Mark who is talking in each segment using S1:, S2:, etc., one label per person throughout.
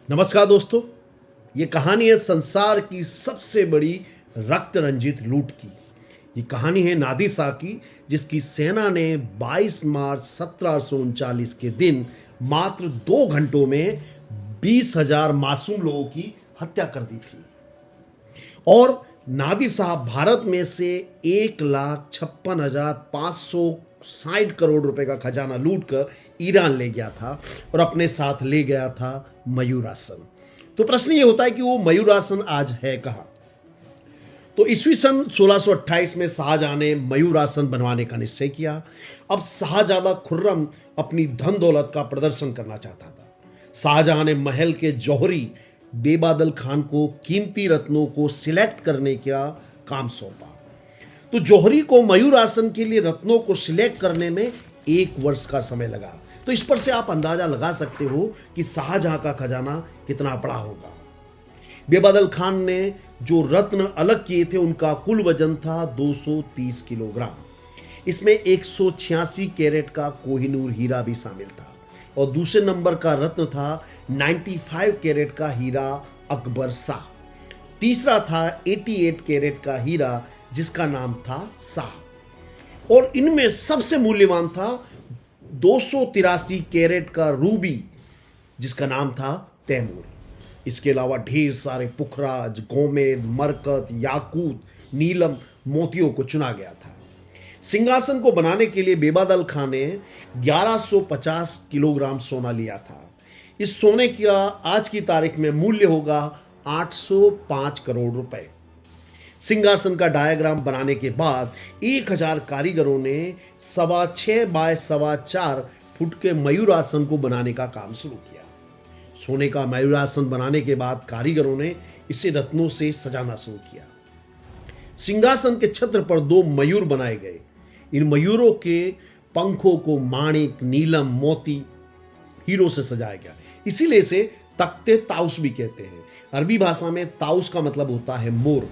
S1: नमस्कार दोस्तों। ये कहानी है संसार की सबसे बड़ी रक्त रंजित लूट की। ये कहानी है नादिर शाह की, जिसकी सेना ने 22 मार्च 1739 के दिन मात्र 2 घंटों में 20,000 मासूम लोगों की हत्या कर दी थी। और नादिर शाह भारत में से 1,56,560 करोड़ रुपए का खजाना लूटकर ईरान ले गया था और अपने साथ ले गया था मयूरासन। तो प्रश्न ये होता है कि वो मयूरासन आज है कहाँ। तो ईस्वी सन 1628 में शाहजहां ने मयूरासन बनवाने का निश्चय किया। अब शाहजादा खुर्रम अपनी धन दौलत का प्रदर्शन करना चाहता था। शाहजहां ने महल के जौहरी बेबादल खान को कीमती रत्नों को सिलेक्ट करने का काम सौंपा। तो जौहरी को मयूरासन के लिए रत्नों को सिलेक्ट करने में 1 वर्ष का समय लगा। तो इस पर से आप अंदाजा लगा सकते हो कि शाहजहां का खजाना कितना बड़ा होगा। बेबादल खान ने जो रत्न अलग किए थे उनका कुल वजन था 230 किलोग्राम। इसमें 186 कैरेट का कोहिनूर हीरा भी शामिल था और दूसरे नंबर का रत्न था 95 कैरेट का हीरा अकबर शाह। तीसरा था 88 कैरेट का हीरा जिसका नाम था शाह। और इनमें सबसे मूल्यवान था 283 कैरेट का रूबी जिसका नाम था तैमूर। इसके अलावा ढेर सारे पुखराज, गोमेद, मरकत, याकूत, नीलम, मोतियों को चुना गया था। सिंहासन को बनाने के लिए बेबादल खान ने 1150 किलोग्राम सोना लिया था। इस सोने का आज की तारीख में मूल्य होगा 805 करोड़ रुपए। सिंहासन का डायग्राम बनाने के बाद 1000 कारीगरों ने 6.25 बाय 4.25 फुट के मयूरासन को बनाने का काम शुरू किया। सोने का मयूरासन बनाने के बाद कारीगरों ने इसे रत्नों से सजाना शुरू किया। सिंहासन के छत्र पर 2 मयूर बनाए गए। इन मयूरों के पंखों को माणिक, नीलम, मोती, हीरो से सजाया गया। इसीलिए इसे तख्ते ताउस भी कहते हैं। अरबी भाषा में ताउस का मतलब होता है मोर।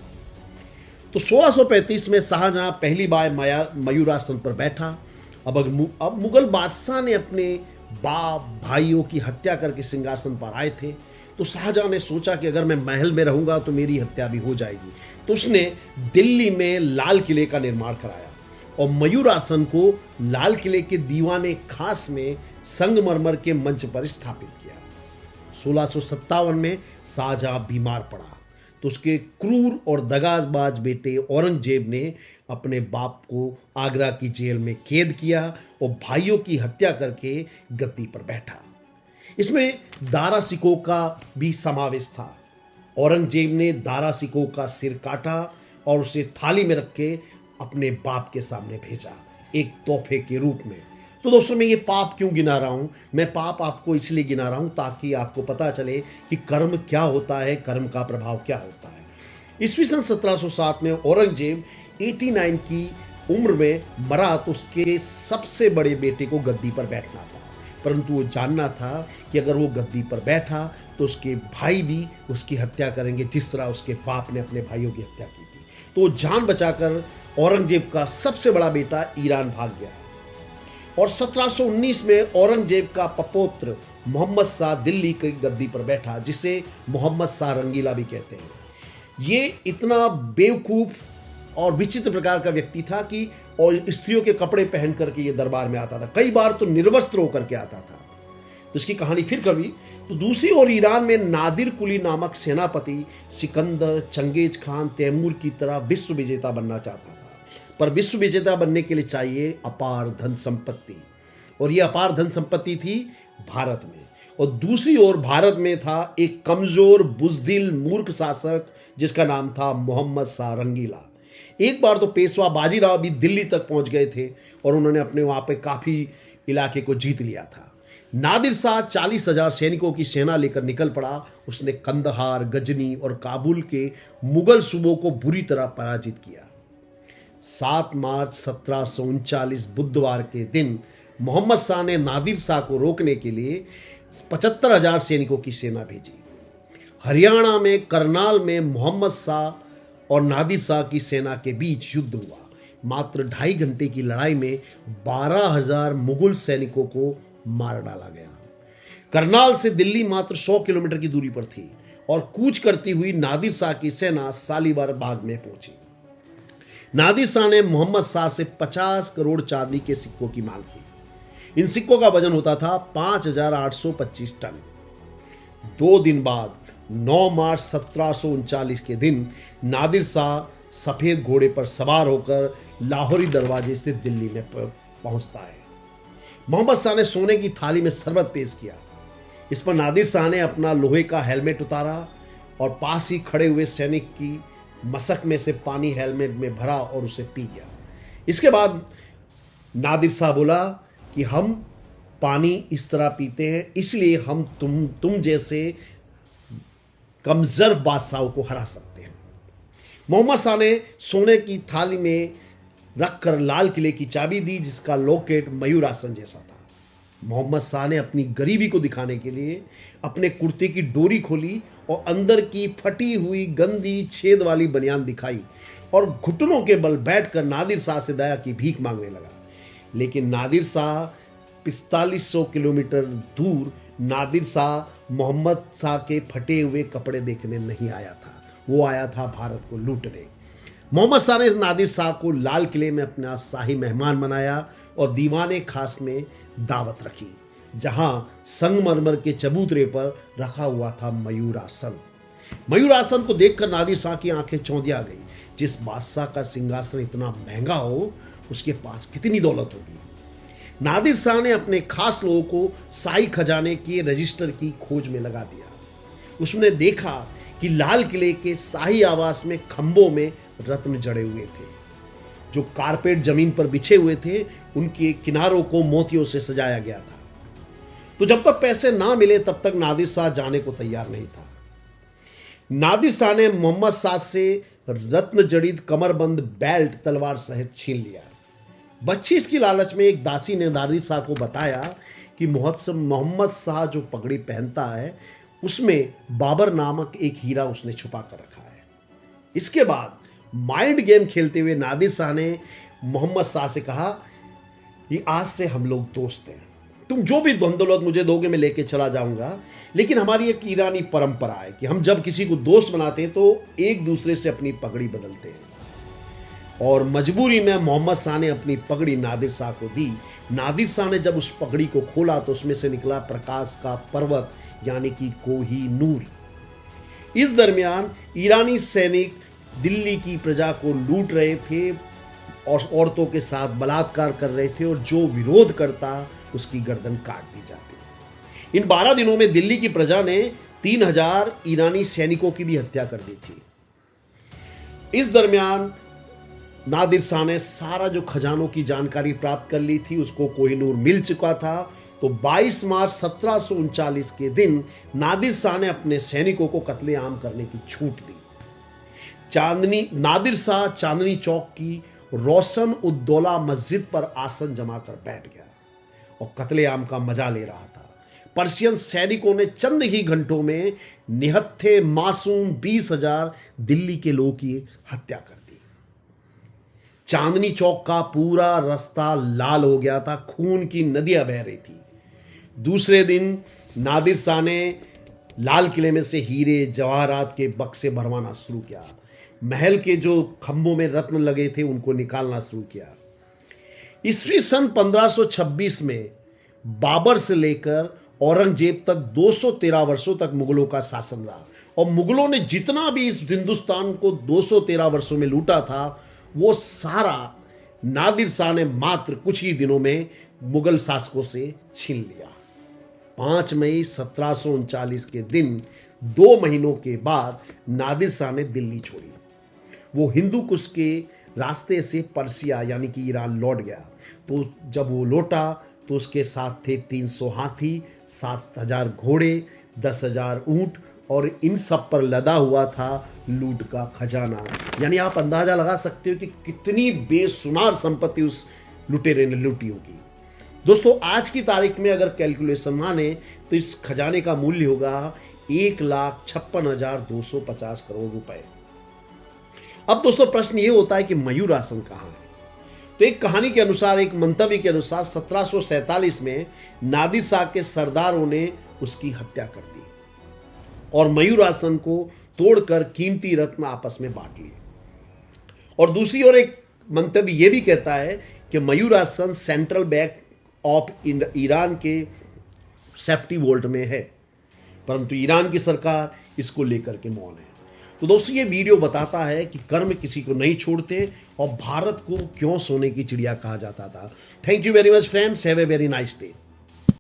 S1: तो 1635 में शाहजहां पहली बार मयूरासन पर बैठा। अब मुगल बादशाह ने अपने बाप भाइयों की हत्या करके सिंहासन पर आए थे। तो शाहजहां ने सोचा कि अगर मैं महल में रहूंगा तो मेरी हत्या भी हो जाएगी। तो उसने दिल्ली में लाल किले का निर्माण कराया और मयूरासन को लाल किले के दीवाने खास में संगमरमर के मंच पर स्थापित किया। 1657 में शाहजहां बीमार पड़ा तो उसके क्रूर और दगाबाज बेटे औरंगजेब ने अपने बाप को आगरा की जेल में कैद किया और भाइयों की हत्या करके गद्दी पर बैठा। इसमें दारा सिकोह का भी समावेश था। औरंगजेब ने दारा सिकोह का सिर काटा और उसे थाली में रख के अपने बाप के सामने भेजा, एक तोहफे के रूप में। तो दोस्तों, मैं ये पाप क्यों गिना रहा हूं? मैं पाप आपको इसलिए गिना रहा हूं ताकि आपको पता चले कि कर्म क्या होता है, कर्म का प्रभाव क्या होता है। ईस्वी सन 1707 में औरंगजेब 89 की उम्र में मरा तो उसके सबसे बड़े बेटे को गद्दी पर बैठना था। परंतु वो जानना था कि अगर वो गद्दी पर बैठा तो उसके भाई भी उसकी हत्या करेंगे, जिस तरह उसके बाप ने अपने भाइयों की हत्या की थी। तो वो जान बचाकर औरंगजेब का सबसे बड़ा बेटा ईरान भाग गया और 1719 में औरंगजेब का पपौत्र मोहम्मद शाह दिल्ली की गद्दी पर बैठा, जिसे मोहम्मद शाह रंगीला भी कहते हैं। ये इतना बेवकूफ और विचित्र प्रकार का व्यक्ति था कि और स्त्रियों के कपड़े पहन करके ये दरबार में आता था। कई बार तो निर्वस्त्र होकर के आता था। तो इसकी कहानी फिर कभी। तो दूसरी ओर ईरान में नादिर कुली नामक सेनापति सिकंदर, चंगेज खान, तैमूर की तरह विश्व विजेता बनना चाहता था। पर विश्व विजेता बनने के लिए चाहिए अपार धन संपत्ति, और यह अपार धन संपत्ति थी भारत में। और दूसरी ओर भारत में था एक कमजोर, बुजदिल, मूर्ख शासक जिसका नाम था मोहम्मद शाह रंगीला। एक बार तो पेशवा बाजीराव भी दिल्ली तक पहुंच गए थे और उन्होंने अपने वहां पे काफी इलाके को जीत लिया था। नादिर शाह 40,000 सैनिकों की सेना लेकर निकल पड़ा। उसने कंदहार, गजनी और काबुल के मुगल सूबों को बुरी तरह पराजित किया। 7 मार्च 1739 बुधवार के दिन मोहम्मद शाह ने नादिर शाह को रोकने के लिए 75,000 सैनिकों की सेना भेजी। हरियाणा में करनाल में मोहम्मद शाह और नादिर शाह की सेना के बीच युद्ध हुआ। मात्र 2.5 घंटे की लड़ाई में 12,000 मुगल सैनिकों को मार डाला गया। करनाल से दिल्ली मात्र 100 किलोमीटर की दूरी पर थी और कूच करती हुई नादिर शाह की सेना सालीबार बाग में पहुंची। नादिर शाह ने मोहम्मद शाह से 50 करोड़ चांदी के सिक्कों की मांग की। इन सिक्कों का वजन होता था 5,825 टन। 2 दिन बाद 9 मार्च 1739 के दिन नादिर शाह सफेद घोड़े पर सवार होकर लाहौरी दरवाजे से दिल्ली में पहुंचता है। मोहम्मद शाह ने सोने की थाली में शरबत पेश किया। इस पर नादिर शाह ने अपना लोहे का हेलमेट उतारा और पास ही खड़े हुए सैनिक की मशक में से पानी हेलमेट में भरा और उसे पी गया। इसके बाद नादिर शाह बोला कि हम पानी इस तरह पीते हैं, इसलिए हम तुम जैसे कमजोर बादशाहों को हरा सकते हैं। मोहम्मद शाह ने सोने की थाली में रखकर लाल किले की चाबी दी, जिसका लॉकेट मयूरासन जैसा था। मोहम्मद शाह ने अपनी गरीबी को दिखाने के लिए अपने कुर्ते की डोरी खोली और अंदर की फटी हुई गंदी छेद वाली बनियान दिखाई और घुटनों के बल बैठकर नादिर शाह से दया की भीख मांगने लगा। लेकिन नादिर शाह 4500 किलोमीटर दूर नादिर शाह मोहम्मद शाह के फटे हुए कपड़े देखने नहीं आया था, वो आया था भारत को लूटने। मोहम्मद शाह ने इस नादिर शाह को लाल किले में अपना शाही मेहमान बनाया और दीवाने खास में दावत रखी, जहां संगमरमर के चबूतरे पर रखा हुआ था मयूरासन। मयूरासन को देखकर नादिर शाह की आंखें चौंधिया गई। जिस बादशाह का सिंहासन इतना महंगा हो, उसके पास कितनी दौलत होगी। नादिर शाह ने अपने खास लोगों को शाही खजाने के रजिस्टर की खोज में लगा दिया। उसने देखा कि लाल किले के शाही आवास में खंभों में रत्न जड़े हुए थे। जो कारपेट जमीन पर बिछे हुए थे, उनके किनारों को मोतियों से सजाया गया था। तो जब तक पैसे ना मिले तब तक नादिर शाह जाने को तैयार नहीं था। नादिर शाह ने मोहम्मद शाह से रत्न जड़ित कमरबंद बेल्ट तलवार सहित छीन लिया। बख्शीश की लालच में एक दासी ने नादिर शाह को बताया कि मोहम्मद शाह जो पगड़ी पहनता है, उसमें बाबर नामक एक हीरा उसने छुपा कर रखा है। इसके बाद माइंड गेम खेलते हुए नादिर शाह ने मोहम्मद शाह से कहा कि आज से हम लोग दोस्त हैं, तुम जो भी धन दौलत मुझे दोगे मैं लेके चला जाऊंगा, लेकिन हमारी एक ईरानी परंपरा है कि हम जब किसी को दोस्त बनाते हैं तो एक दूसरे से अपनी पगड़ी बदलते हैं। और मजबूरी में मोहम्मद शाह ने अपनी पगड़ी नादिर शाह को दी। नादिर शाह ने जब उस पगड़ी को खोला तो उसमें से निकला प्रकाश का पर्वत, यानी कि कोहिनूर। इस दरमियान ईरानी सैनिक दिल्ली की प्रजा को लूट रहे थे और औरतों के साथ बलात्कार कर रहे थे, और जो विरोध करता उसकी गर्दन काट दी जाती। इन 12 दिनों में दिल्ली की प्रजा ने 3000 ईरानी सैनिकों की भी हत्या कर दी थी। इस दरमियान नादिर शाह ने सारा जो खजानों की जानकारी प्राप्त कर ली थी, उसको कोहिनूर मिल चुका था। तो 22 मार्च 1739 के दिन नादिर शाह ने अपने सैनिकों को कत्लेआम करने की छूट दी। नादिर शाह चांदनी चौक की रोशन उद्दौला मस्जिद पर आसन जमाकर बैठ गया और कत्लेआम का मजा ले रहा था। पर्शियन सैनिकों ने चंद ही घंटों में निहत्थे मासूम 20,000 दिल्ली के लोगों की हत्या कर दी। चांदनी चौक का पूरा रास्ता लाल हो गया था, खून की नदियां बह रही थी। दूसरे दिन नादिर शाह ने लाल किले में से हीरे जवाहरात के बक्से भरवाना शुरू किया। महल के जो खंभों में रत्न लगे थे उनको निकालना शुरू किया। ईस्वी सन 1526 में बाबर से लेकर औरंगजेब तक 213 वर्षों तक मुगलों का शासन रहा, और मुगलों ने जितना भी इस हिंदुस्तान को 213 वर्षों में लूटा था, वो सारा नादिर शाह ने मात्र कुछ ही दिनों में मुगल शासकों से छीन लिया। 5 मई 1739 के दिन 2 महीनों के बाद नादिर शाह ने दिल्ली छोड़ी। वो हिंदू कुश के रास्ते से पर्सिया यानी कि ईरान लौट गया। तो जब वो लौटा तो उसके साथ थे 300 हाथी, 7,000 घोड़े, 10,000 ऊंट, और इन सब पर लदा हुआ था लूट का खजाना। यानी आप अंदाजा लगा सकते हो कि कितनी बेशुमार संपत्ति उस लुटेरे ने लूटी होगी। दोस्तों, आज की तारीख में अगर कैलकुलेशन माने तो इस खजाने का मूल्य होगा 1,56,250 करोड़ रुपए। अब दोस्तों प्रश्न ये होता है कि मयूरासन कहाँ है? तो एक कहानी के अनुसार, एक मंतव्य के अनुसार 1747 में नादिर शाह के सरदारों ने उसकी हत्या कर दी और मयूरासन को तोड़कर कीमती रत्न आपस में बांट लिए। और दूसरी ओर एक मंतव्य यह भी कहता है कि मयूरासन सेंट्रल बैंक ऑफ ईरान के सेफ्टी वोल्ट में है, परंतु ईरान की सरकार इसको लेकर के मौन है। तो दोस्तों, ये वीडियो बताता है कि कर्म किसी को नहीं छोड़ते और भारत को क्यों सोने की चिड़िया कहा जाता था। Thank you very much friends, have a very nice day.